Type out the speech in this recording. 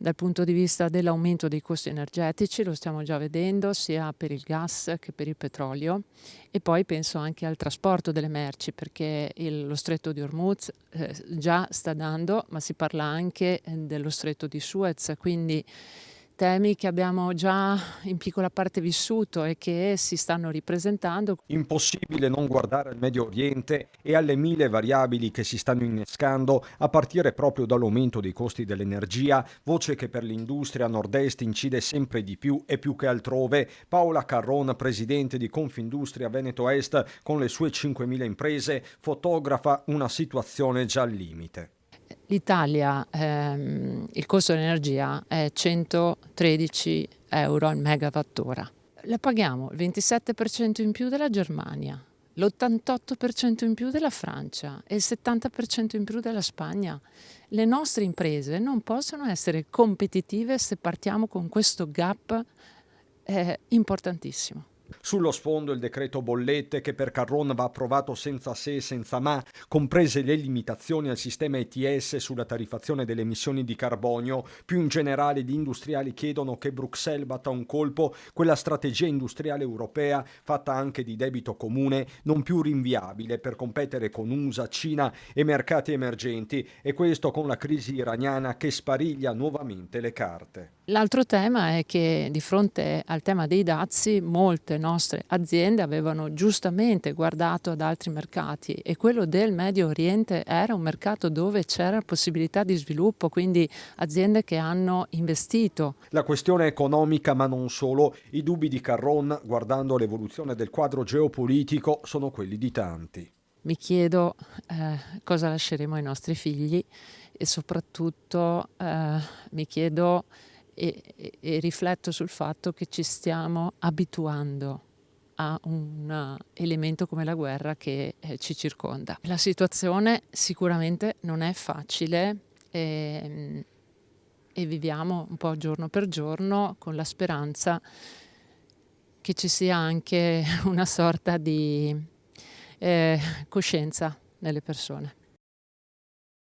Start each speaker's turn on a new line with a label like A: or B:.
A: dal punto di vista dell'aumento dei costi energetici, lo stiamo già vedendo sia per il gas che per il petrolio, e poi penso anche al trasporto delle merci, perché lo stretto di Hormuz già sta dando, ma si parla anche dello stretto di Suez, quindi temi che abbiamo già in piccola parte vissuto e che si stanno ripresentando.
B: Impossibile non guardare al Medio Oriente e alle mille variabili che si stanno innescando, a partire proprio dall'aumento dei costi dell'energia, voce che per l'industria nord-est incide sempre di più e più che altrove. Paola Carron, presidente di Confindustria Veneto Est, con le sue 5.000 imprese, fotografa una situazione già al limite.
A: L'Italia, il costo dell'energia è 113 euro al megawattora. La paghiamo il 27% in più della Germania, l'88% in più della Francia e il 70% in più della Spagna. Le nostre imprese non possono essere competitive se partiamo con questo gap importantissimo.
B: Sullo sfondo il decreto bollette che per Carron va approvato senza se e senza ma, comprese le limitazioni al sistema ETS sulla tariffazione delle emissioni di carbonio. Più in generale gli industriali chiedono che Bruxelles batta un colpo, quella strategia industriale europea fatta anche di debito comune, non più rinviabile per competere con USA, Cina e mercati emergenti, e questo con la crisi iraniana che spariglia nuovamente le carte.
A: L'altro tema è che di fronte al tema dei dazi molte nostre aziende avevano giustamente guardato ad altri mercati, e quello del Medio Oriente era un mercato dove c'era possibilità di sviluppo, quindi aziende che hanno investito.
B: La questione economica, ma non solo, i dubbi di Carron, guardando l'evoluzione del quadro geopolitico, sono quelli di tanti.
A: Mi chiedo cosa lasceremo ai nostri figli, e soprattutto mi chiedo e rifletto sul fatto che ci stiamo abituando a un elemento come la guerra che ci circonda. La situazione sicuramente non è facile e viviamo un po' giorno per giorno con la speranza che ci sia anche una sorta di coscienza nelle persone.